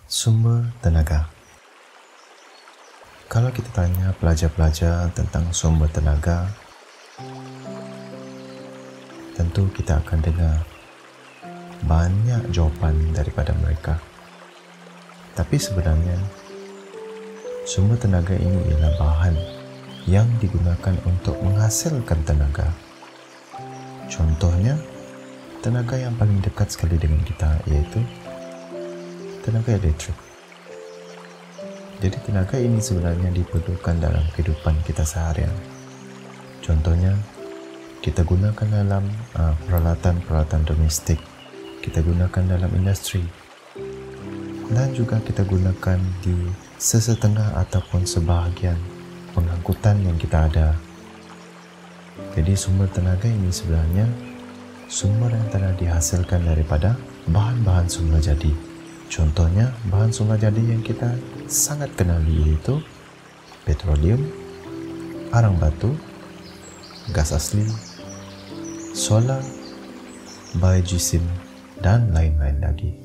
Sumber tenaga. Kalau kita tanya pelajar-pelajar tentang sumber tenaga, tentu kita akan dengar banyak jawapan daripada mereka. Tapi sebenarnya, sumber tenaga ini ialah bahan yang digunakan untuk menghasilkan tenaga. Contohnya, tenaga yang paling dekat sekali dengan kita iaitu tenaga elektrik. Jadi tenaga ini sebenarnya diperlukan dalam kehidupan kita seharian. Contohnya, kita gunakan dalam peralatan-peralatan domestik, kita gunakan dalam industri, dan juga kita gunakan di sesetengah ataupun sebahagian pengangkutan yang kita ada. Jadi sumber tenaga ini sebenarnya sumber yang telah dihasilkan daripada bahan-bahan sumber jadi. Contohnya, bahan sumber jadi yang kita sangat kenali iaitu petroleum, arang batu, gas asli, solar, biogeosim, dan lain-lain lagi.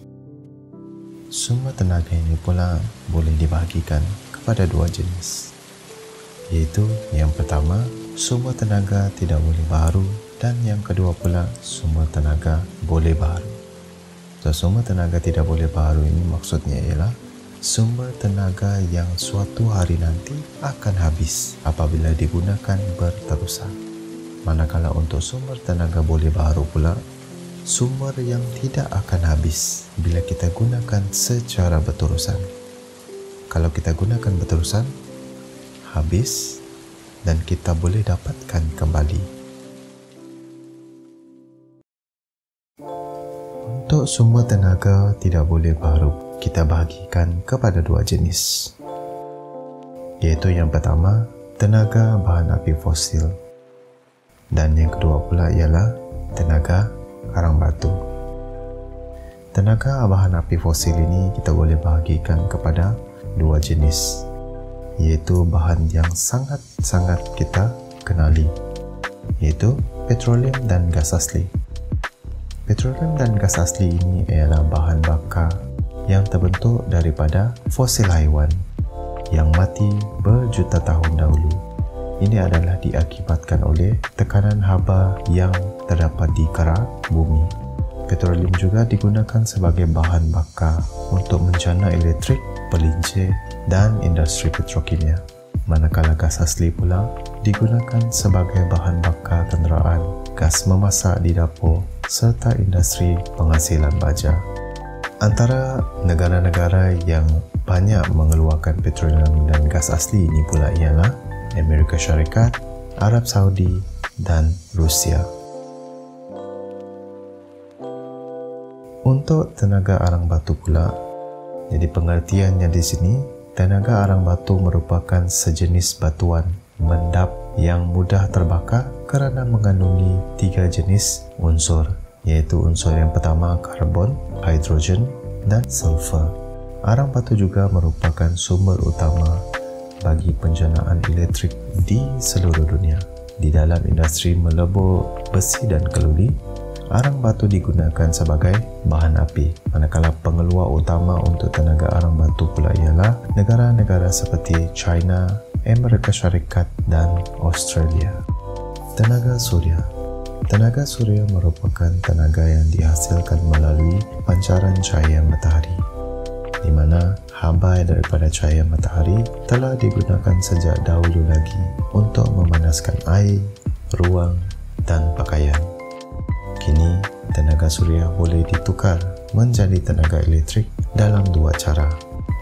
Sumber tenaga ini pula boleh dibahagikan kepada dua jenis, iaitu yang pertama, sumber tenaga tidak boleh baharu, dan yang kedua pula, sumber tenaga boleh baharu. Sumber tenaga tidak boleh baharu ini maksudnya ialah sumber tenaga yang suatu hari nanti akan habis apabila digunakan berterusan. Manakala untuk sumber tenaga boleh baharu pula, sumber yang tidak akan habis bila kita gunakan secara berterusan. Kalau kita gunakan berterusan, habis dan kita boleh dapatkan kembali. Untuk sumber tenaga tidak boleh baharu, kita bahagikan kepada dua jenis, iaitu yang pertama, tenaga bahan api fosil, dan yang kedua pula ialah tenaga arang batu. Tenaga bahan api fosil ini kita boleh bahagikan kepada dua jenis, iaitu bahan yang sangat-sangat kita kenali, iaitu petroleum dan gas asli. Petroleum dan gas asli ini ialah bahan bakar yang terbentuk daripada fosil haiwan yang mati berjuta tahun dahulu. Ini adalah diakibatkan oleh tekanan haba yang terdapat di kerak bumi. Petroleum juga digunakan sebagai bahan bakar untuk menjana elektrik, pelincir, dan industri petrokimia. Manakala gas asli pula digunakan sebagai bahan bakar kenderaan, gas memasak di dapur, serta industri penghasilan baja. Antara negara-negara yang banyak mengeluarkan petroleum dan gas asli ini pula ialah Amerika Syarikat, Arab Saudi, dan Rusia. Untuk tenaga arang batu pula, jadi pengertiannya di sini, tenaga arang batu merupakan sejenis batuan mendap yang mudah terbakar kerana mengandungi tiga jenis unsur, iaitu unsur yang pertama karbon, hidrogen, dan sulfur. Arang batu juga merupakan sumber utama bagi penjanaan elektrik di seluruh dunia. Di dalam industri melebur besi dan keluli, arang batu digunakan sebagai bahan api, manakala pengeluar utama untuk tenaga arang batu pula ialah negara-negara seperti China, Amerika Syarikat, dan Australia. Tenaga surya. Tenaga surya merupakan tenaga yang dihasilkan melalui pancaran cahaya matahari, di mana haba daripada cahaya matahari telah digunakan sejak dahulu lagi untuk memanaskan air, ruang, dan pakaian. Kini, tenaga surya boleh ditukar menjadi tenaga elektrik dalam dua cara.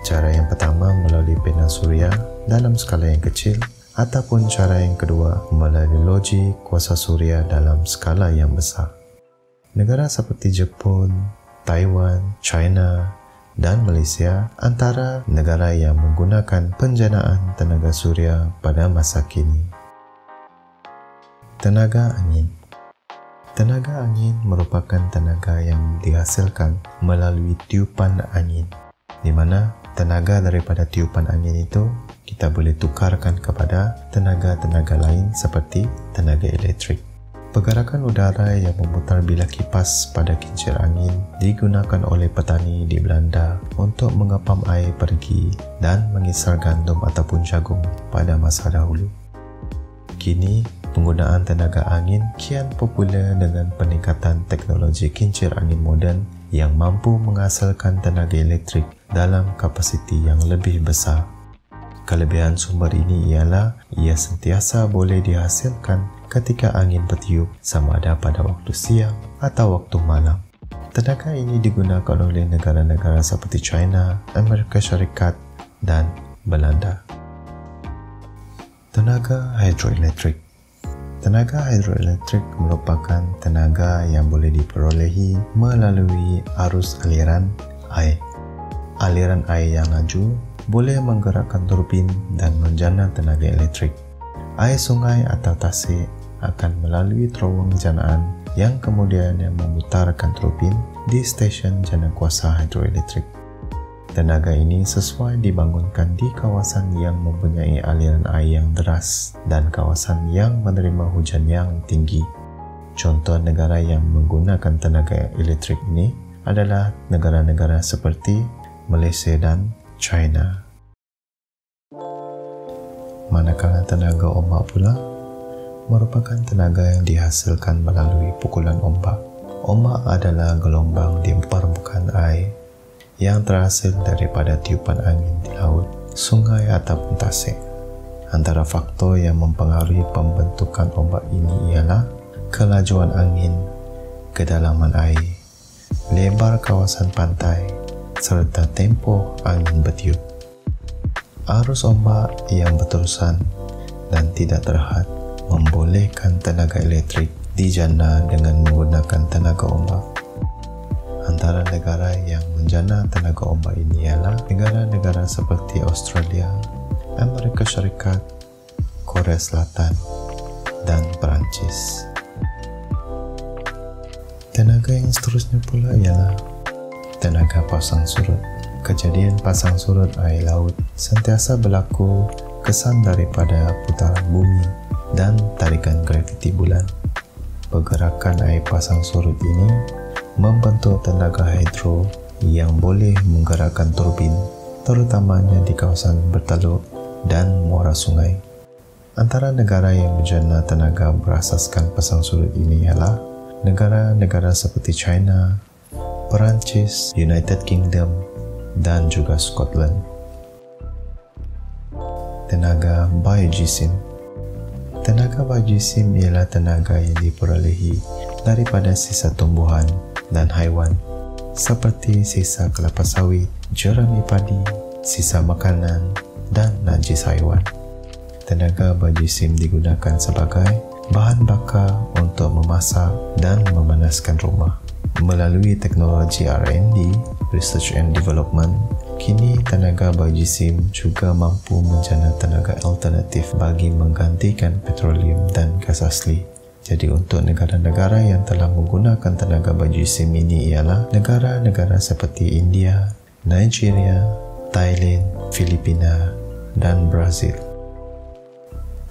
Cara yang pertama melalui panel surya dalam skala yang kecil, ataupun cara yang kedua melalui loji kuasa surya dalam skala yang besar. Negara seperti Jepun, Taiwan, China, dan Malaysia antara negara yang menggunakan penjanaan tenaga surya pada masa kini. Tenaga angin. Tenaga angin merupakan tenaga yang dihasilkan melalui tiupan angin, di mana tenaga daripada tiupan angin itu kita boleh tukarkan kepada tenaga-tenaga lain seperti tenaga elektrik. Pergerakan udara yang memutar bilah kipas pada kincir angin digunakan oleh petani di Belanda untuk mengepam air pergi dan mengisar gandum ataupun jagung pada masa dahulu. Kini, penggunaan tenaga angin kian popular dengan peningkatan teknologi kincir angin moden yang mampu menghasilkan tenaga elektrik dalam kapasiti yang lebih besar. Kelebihan sumber ini ialah ia sentiasa boleh dihasilkan ketika angin bertiup sama ada pada waktu siang atau waktu malam. Tenaga ini digunakan oleh negara-negara seperti China, Amerika Syarikat dan Belanda. Tenaga hidroelektrik. Tenaga hidroelektrik merupakan tenaga yang boleh diperolehi melalui arus aliran air. Aliran air yang laju boleh menggerakkan turbin dan menjana tenaga elektrik. Air sungai atau tasik akan melalui terowong janaan yang kemudian memutarkan turbin di stesen jana kuasa hidroelektrik. Tenaga ini sesuai dibangunkan di kawasan yang mempunyai aliran air yang deras dan kawasan yang menerima hujan yang tinggi. Contoh negara yang menggunakan tenaga elektrik ini adalah negara-negara seperti Malaysia dan China. Manakala tenaga ombak pula merupakan tenaga yang dihasilkan melalui pukulan ombak. Ombak adalah gelombang di permukaan air yang terhasil daripada tiupan angin di laut, sungai ataupun tasik. Antara faktor yang mempengaruhi pembentukan ombak ini ialah kelajuan angin, kedalaman air, lebar kawasan pantai, serta tempoh angin bertiup. Arus ombak yang berterusan dan tidak terhad membolehkan tenaga elektrik dijana dengan menggunakan tenaga ombak. Antara negara yang menjana tenaga ombak ini ialah negara-negara seperti Australia, Amerika Syarikat, Korea Selatan, dan Perancis. Tenaga yang seterusnya pula ialah tenaga pasang surut. Kejadian pasang surut air laut sentiasa berlaku kesan daripada putaran bumi dan tarikan graviti bulan. Pergerakan air pasang surut ini membentuk tenaga hidro yang boleh menggerakkan turbin, terutamanya di kawasan berteluk dan muara sungai. Antara negara yang menjana tenaga berasaskan pasang surut ini ialah negara-negara seperti China, Perancis, United Kingdom dan juga Scotland. Tenaga biogeosim. Tenaga biogeosim ialah tenaga yang diperolehi daripada sisa tumbuhan dan haiwan seperti sisa kelapa sawit, jerami padi, sisa makanan dan najis haiwan. Tenaga biogeosim digunakan sebagai bahan bakar untuk memasak dan memanaskan rumah. Melalui teknologi R&D, Research and Development, kini tenaga biogeosim juga mampu menjana tenaga alternatif bagi menggantikan petroleum dan gas asli. Jadi untuk negara-negara yang telah menggunakan tenaga biogeosim ini ialah negara-negara seperti India, Nigeria, Thailand, Filipina dan Brazil.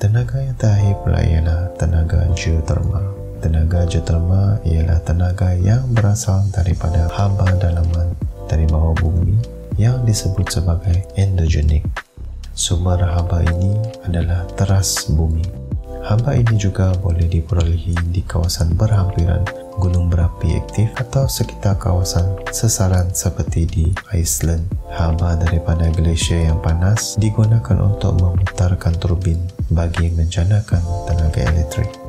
Tenaga yang terakhir pula ialah tenaga geotermal. Tenaga geotermal ialah tenaga yang berasal daripada haba dalaman dari bawah bumi yang disebut sebagai endogenik. Sumber haba ini adalah teras bumi. Haba ini juga boleh diperolehi di kawasan berhampiran gunung berapi aktif atau sekitar kawasan sesaran seperti di Iceland. Haba daripada glasier yang panas digunakan untuk memutarkan turbin bagi menjanakan tenaga elektrik.